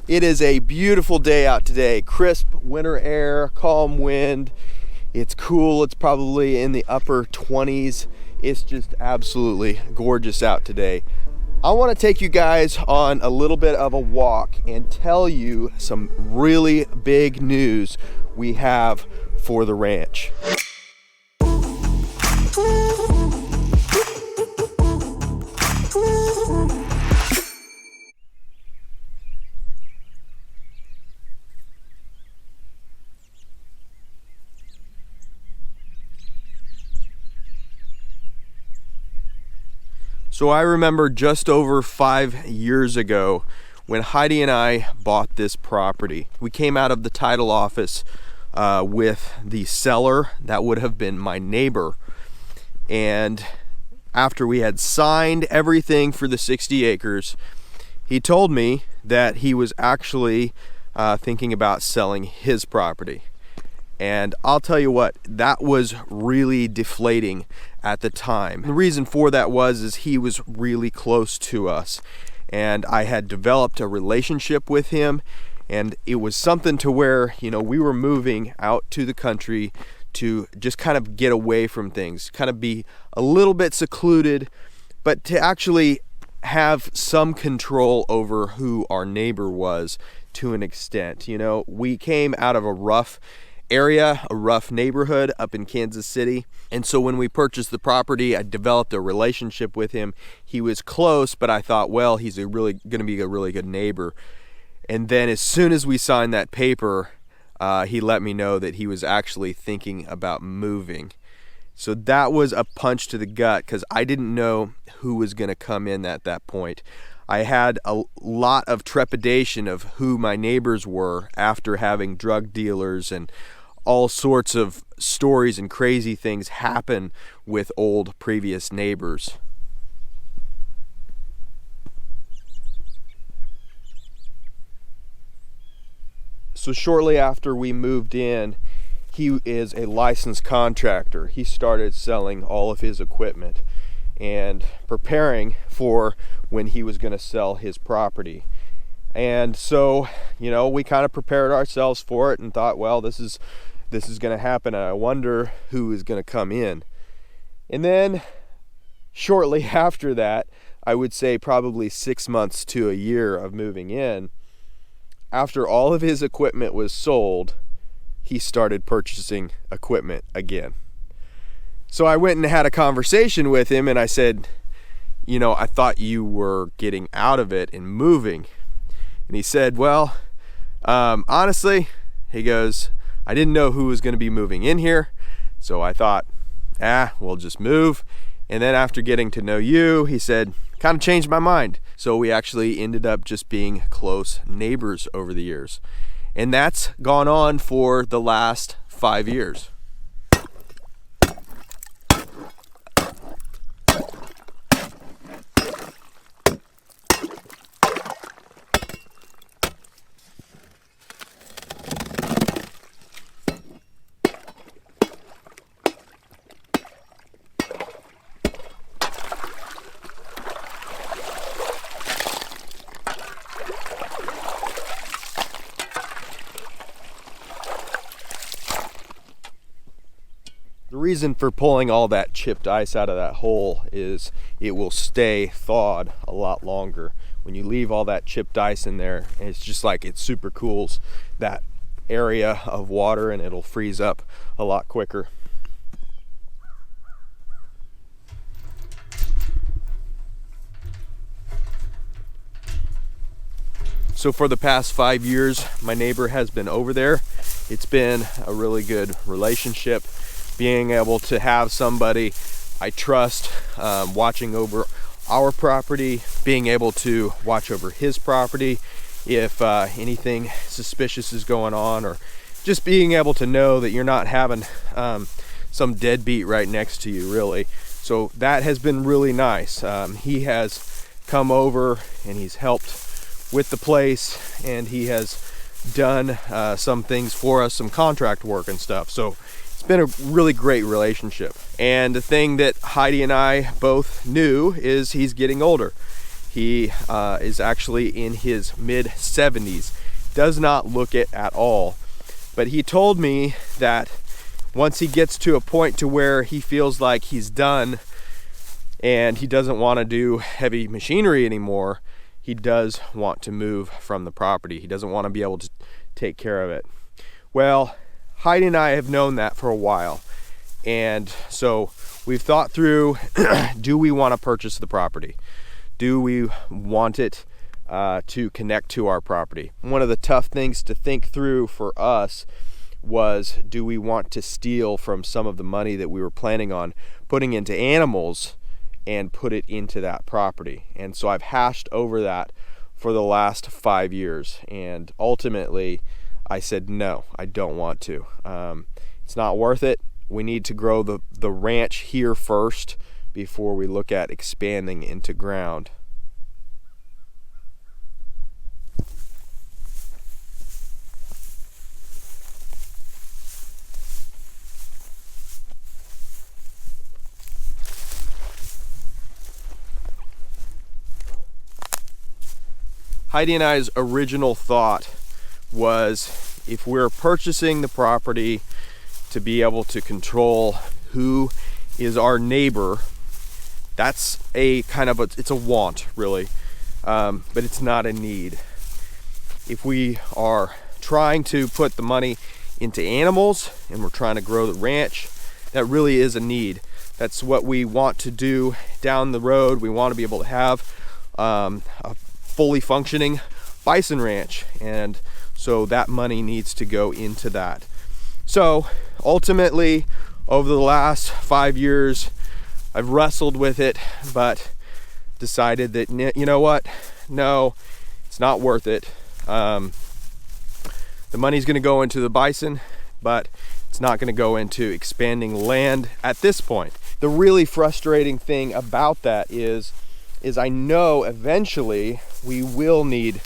It is a beautiful day out today. Crisp winter air, calm wind. It's cool. It's probably in the upper 20s. It's just absolutely gorgeous out today. I want to take you guys on a little bit of a walk and tell you some really big news we have for the ranch. So I remember just over 5 years ago when Heidi and I bought this property. We came out of the title office with the seller that would have been my neighbor. And after we had signed everything for the 60 acres, he told me that he was actually thinking about selling his property. And I'll tell you what, that was really deflating at the time. The reason for that is he was really close to us, and I had developed a relationship with him, and it was something to where, we were moving out to the country to just kind of get away from things, kind of be a little bit secluded, but to actually have some control over who our neighbor was to an extent. We came out of a rough area, a rough neighborhood up in Kansas City. And so when we purchased the property, I developed a relationship with him. He was close, but I thought, well, he's going to be a really good neighbor. And then as soon as we signed that paper, he let me know that he was actually thinking about moving. So that was a punch to the gut because I didn't know who was going to come in at that point. I had a lot of trepidation of who my neighbors were after having drug dealers and all sorts of stories and crazy things happen with old previous neighbors. So shortly after we moved in, he is a licensed contractor. He started selling all of his equipment and preparing for when he was going to sell his property. And so, we kind of prepared ourselves for it and thought, well, this is going to happen, and I wonder who is going to come in. And then shortly after that, I would say probably 6 months to a year of moving in, after all of his equipment was sold, he started purchasing equipment again. So I went and had a conversation with him, and I said, I thought you were getting out of it and moving. And he said, well, honestly, he goes, I didn't know who was going to be moving in here, so I thought, we'll just move. And then after getting to know you, he said, kind of changed my mind. So we actually ended up just being close neighbors over the years. And that's gone on for the last 5 years. The reason for pulling all that chipped ice out of that hole is it will stay thawed a lot longer. When you leave all that chipped ice in there, it's just like it super cools that area of water and it'll freeze up a lot quicker. So for the past 5 years, my neighbor has been over there. It's been a really good relationship. Being able to have somebody I trust watching over our property, being able to watch over his property if anything suspicious is going on, or just being able to know that you're not having some deadbeat right next to you, really. So that has been really nice. He has come over and he's helped with the place, and he has done some things for us, some contract work and stuff. So it's been a really great relationship. And the thing that Heidi and I both knew is he's getting older. He is actually in his mid-70s. Does not look it at all. But he told me that once he gets to a point to where he feels like he's done and he doesn't want to do heavy machinery anymore, he does want to move from the property. He doesn't want to be able to take care of it. Well, Heidi and I have known that for a while. And so we've thought through, do we want to purchase the property? Do we want it to connect to our property? One of the tough things to think through for us was, do we want to steal from some of the money that we were planning on putting into animals and put it into that property? And so I've hashed over that for the last 5 years, and ultimately I said no, I don't want to. It's not worth it. We need to grow the ranch here first before we look at expanding into ground. Heidi and I's original thought was, if we're purchasing the property to be able to control who is our neighbor, that's a kind of it's a want, really, but it's not a need. If we are trying to put the money into animals and we're trying to grow the ranch, that really is a need. That's what we want to do down the road. We want to be able to have a fully functioning bison ranch, and so that money needs to go into that. So ultimately, over the last 5 years, I've wrestled with it, but decided that, you know what, no, it's not worth it. The money's going to go into the bison, but it's not going to go into expanding land at this point. The really frustrating thing about that is I know eventually we will need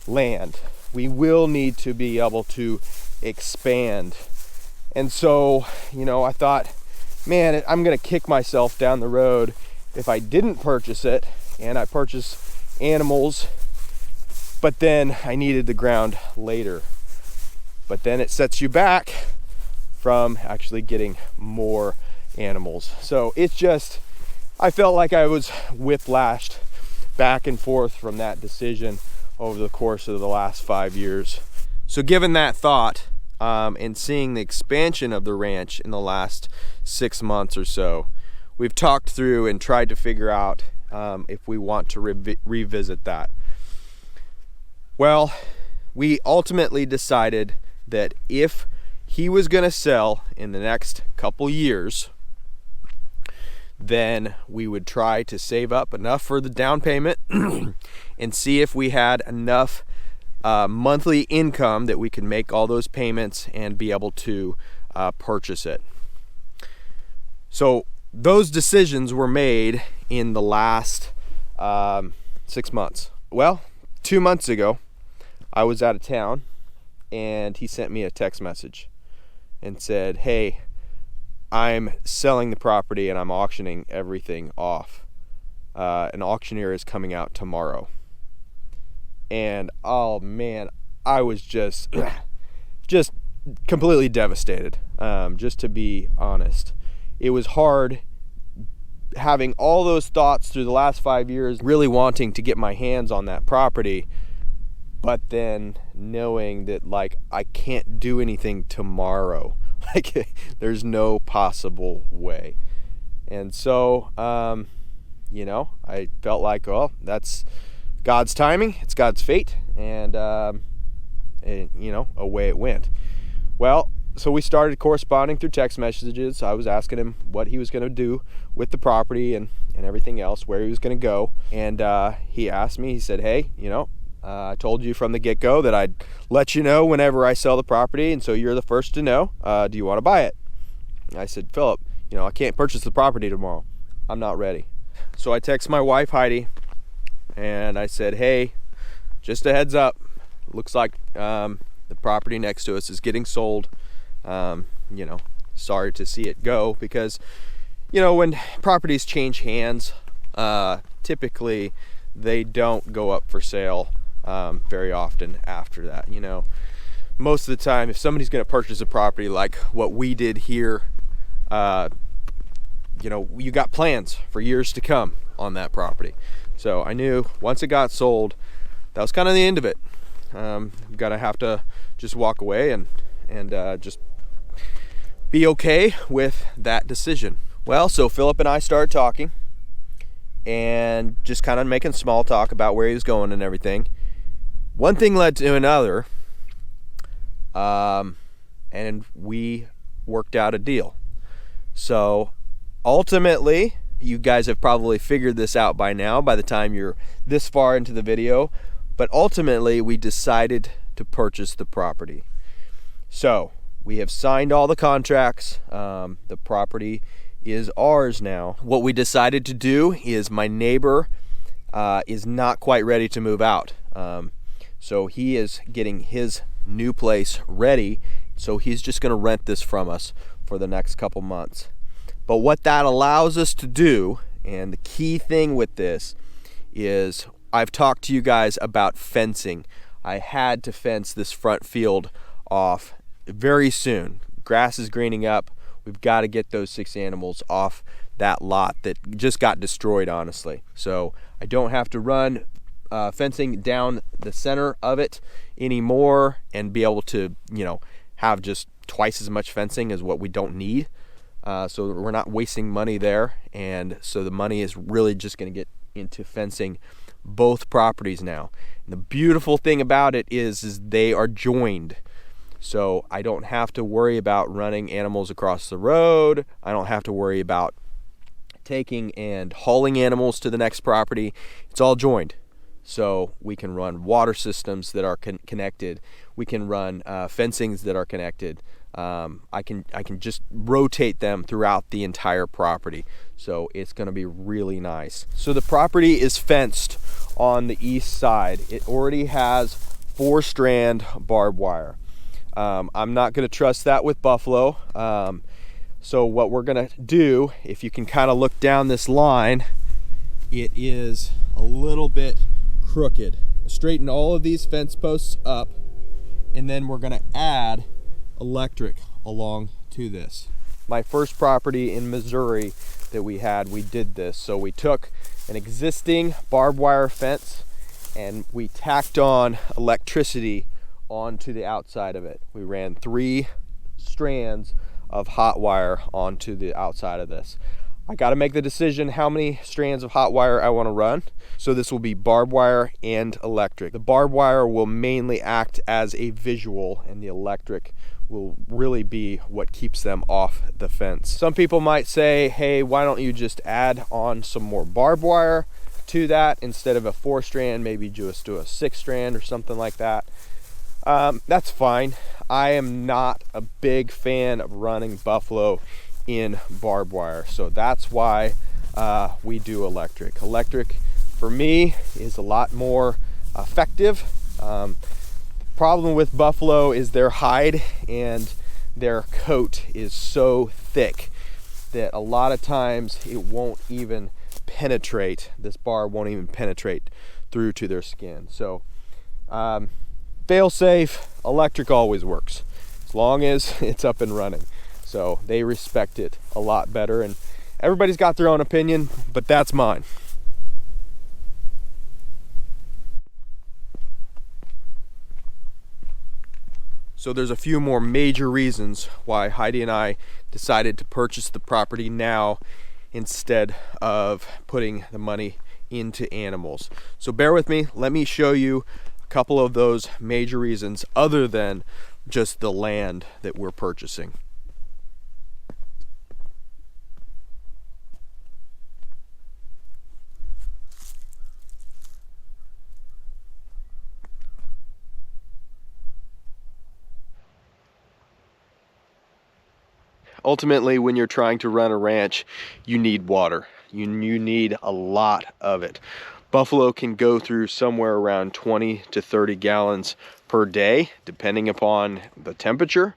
land. We will need to be able to expand. And so, you know, I thought, man, I'm gonna kick myself down the road if I didn't purchase it and I purchased animals, but then I needed the ground later. But then it sets you back from actually getting more animals. So it's just, I felt like I was whiplashed back and forth from that decision over the course of the last 5 years. So given that thought, and seeing the expansion of the ranch in the last 6 months or so, we've talked through and tried to figure out if we want to revisit that. Well, we ultimately decided that if he was going to sell in the next couple years, then we would try to save up enough for the down payment and see if we had enough monthly income that we could make all those payments and be able to purchase it. So those decisions were made in the last 6 months. Well, 2 months ago, I was out of town and he sent me a text message and said, hey, I'm selling the property and I'm auctioning everything off. An auctioneer is coming out tomorrow. And oh man, I was just completely devastated, just to be honest. It was hard having all those thoughts through the last 5 years, really wanting to get my hands on that property, but then knowing that, like, I can't do anything tomorrow. Like, there's no possible way. And so, you know, I felt like, well, that's God's timing, it's God's fate, and you know, away it went. Well, so we started corresponding through text messages. I was asking him what he was going to do with the property and everything else, where he was going to go. And he asked me, he said, hey, you know, I told you from the get-go that I'd let you know whenever I sell the property, and so you're the first to know. Do you want to buy it? I said, Philip, you know, I can't purchase the property tomorrow. I'm not ready. So I text my wife, Heidi, and I said, hey, just a heads up. Looks like the property next to us is getting sold. You know, sorry to see it go, because, you know, when properties change hands, typically they don't go up for sale very often after that. You know, most of the time, if somebody's going to purchase a property like what we did here, you know, you got plans for years to come on that property. So I knew once it got sold, that was kind of the end of it. Gotta have to just walk away and just be okay with that decision. Well, so Philip and I started talking and just kind of making small talk about where he was going and everything. One thing led to another, and we worked out a deal. So ultimately, you guys have probably figured this out by now by the time you're this far into the video, but ultimately we decided to purchase the property. So we have signed all the contracts. The property is ours now. What we decided to do is my neighbor is not quite ready to move out. So he is getting his new place ready. So he's just gonna rent this from us for the next couple months. But what that allows us to do, and the key thing with this is, I've talked to you guys about fencing. I had to fence this front field off very soon. Grass is greening up. We've got to get those 6 animals off that lot that just got destroyed, honestly. So I don't have to run fencing down the center of it anymore and be able to, you know, have just twice as much fencing as what we don't need. So we're not wasting money there. And so the money is really just going to get into fencing both properties now. And the beautiful thing about it is they are joined. So I don't have to worry about running animals across the road. I don't have to worry about taking and hauling animals to the next property. It's all joined. So we can run water systems that are connected. We can run fencings that are connected. I can just rotate them throughout the entire property. So it's going to be really nice. So the property is fenced on the east side. It already has 4-strand barbed wire. I'm not going to trust that with buffalo. So what we're going to do, if you can kind of look down this line, it is a little bit crooked. Straighten all of these fence posts up, and then we're going to add electric along to this. My first property in Missouri that we did this. So we took an existing barbed wire fence and we tacked on electricity onto the outside of it. We ran 3 strands of hot wire onto the outside of this. I got to make the decision how many strands of hot wire I want to run. So this will be barbed wire and electric. The barbed wire will mainly act as a visual, and the electric will really be what keeps them off the fence. Some people might say, hey, why don't you just add on some more barbed wire to that instead of a 4-strand, maybe just do a 6-strand or something like that. That's fine. I am not a big fan of running buffalo in barbed wire, so that's why we do electric. Electric for me is a lot more effective. Problem with buffalo is their hide and their coat is so thick that a lot of times it won't even penetrate, this bar won't even penetrate through to their skin. So fail safe, electric always works as long as it's up and running. So they respect it a lot better, and everybody's got their own opinion, but that's mine. So there's a few more major reasons why Heidi and I decided to purchase the property now instead of putting the money into animals. So bear with me, let me show you a couple of those major reasons other than just the land that we're purchasing. Ultimately, when you're trying to run a ranch, you need water. You need a lot of it. Buffalo can go through somewhere around 20 to 30 gallons per day, depending upon the temperature.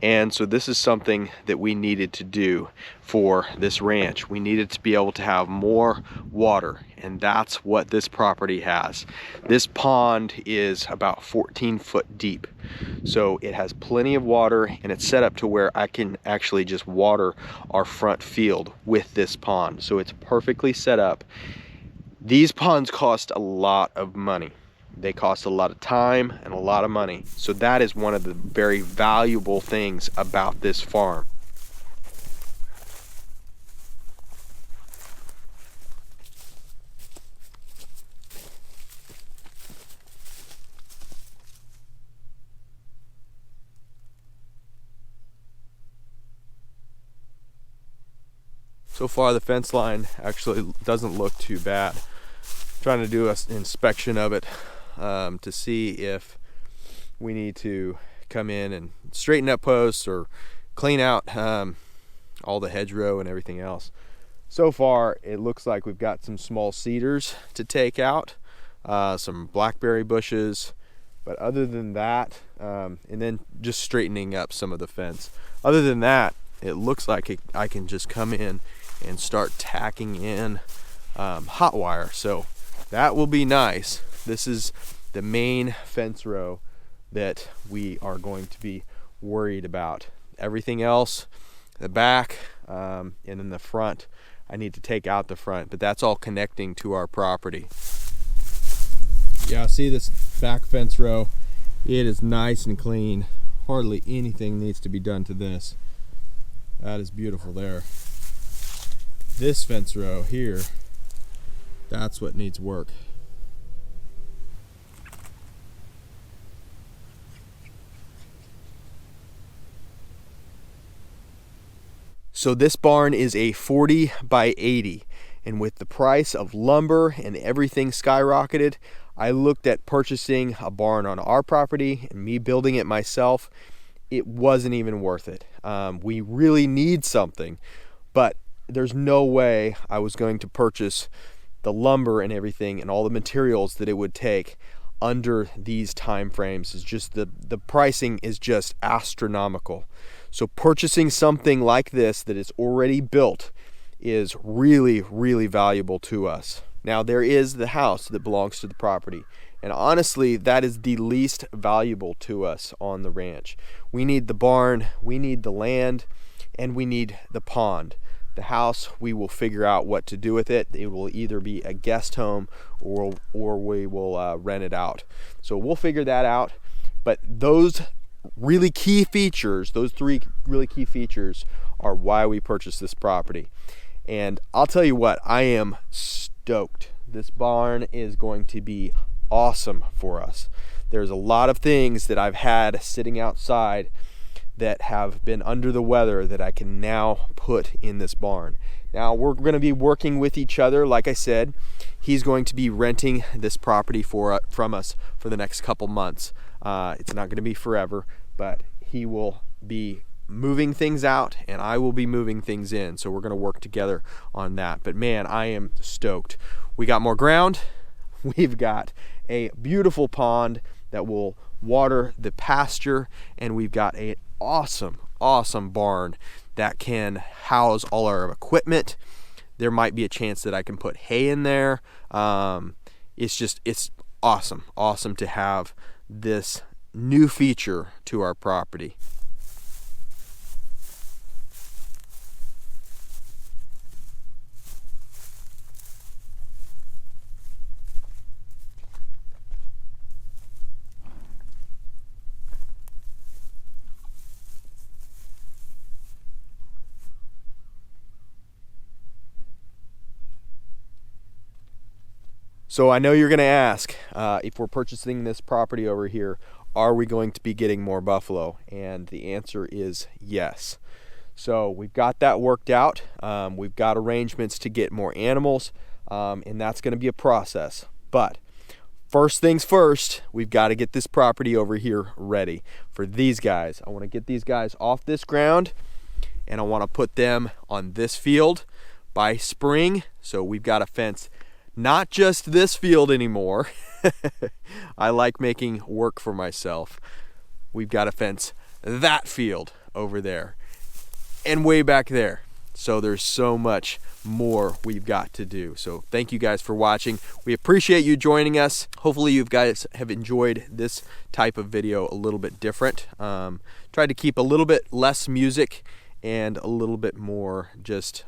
And so this is something that we needed to do for this ranch. We needed to be able to have more water, and that's what this property has. This pond is about 14 foot deep. So it has plenty of water, and it's set up to where I can actually just water our front field with this pond. So it's perfectly set up. These ponds cost a lot of money. They cost a lot of time and a lot of money. So that is one of the very valuable things about this farm. So far the fence line actually doesn't look too bad. I'm trying to do an inspection of it to see if we need to come in and straighten up posts or clean out all the hedgerow and everything else. So far it looks like we've got some small cedars to take out, some blackberry bushes, but other than that, and then just straightening up some of the fence. Other than that, it looks like I can just come in and start tacking in hot wire. So that will be nice. This is the main fence row that we are going to be worried about. Everything else, the back and then the front, I need to take out the front, but that's all connecting to our property. Yeah, see this back fence row? It is nice and clean. Hardly anything needs to be done to this. That is beautiful there. This fence row here, that's what needs work. So this barn is a 40 by 80, and with the price of lumber and everything skyrocketed, I looked at purchasing a barn on our property and me building it myself. It wasn't even worth it. We really need something, but there's no way I was going to purchase the lumber and everything and all the materials that it would take under these time frames. Is just the pricing is just astronomical. So purchasing something like this that is already built is really, really valuable to us. Now there is the house that belongs to the property, and honestly that is the least valuable to us on the ranch. We need the barn, we need the land, and we need the pond. The house, we will figure out what to do with it. It will either be a guest home or we will rent it out. So we'll figure that out. But those really key features, those three really key features are why we purchased this property. And I'll tell you what, I am stoked. This barn is going to be awesome for us. There's a lot of things that I've had sitting outside that have been under the weather that I can now put in this barn. Now we're going to be working with each other. Like I said, he's going to be renting this property from us for the next couple months. It's not going to be forever, but he will be moving things out and I will be moving things in. So we're going to work together on that. But man, I am stoked. We got more ground. We've got a beautiful pond that will water the pasture, and we've got an awesome barn that can house all our equipment. There might be a chance that I can put hay in there. It's awesome to have this new feature to our property. So I know you're going to ask, if we're purchasing this property over here, are we going to be getting more buffalo? And the answer is yes. So we've got that worked out. We've got arrangements to get more animals, and that's going to be a process. But first things first, we've got to get this property over here ready for these guys. I want to get these guys off this ground, and I want to put them on this field by spring. So we've got a fence. Not just this field anymore. I like making work for myself. We've got to fence that field over there and way back there. So there's so much more we've got to do. So thank you guys for watching. We appreciate you joining us. Hopefully you guys have enjoyed this type of video a little bit different. Tried to keep a little bit less music and a little bit more just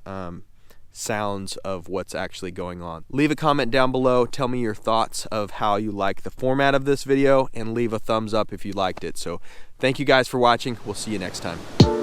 sounds of what's actually going on. Leave a comment down below. Tell me your thoughts of how you like the format of this video, and leave a thumbs up if you liked it. So thank you guys for watching. We'll see you next time.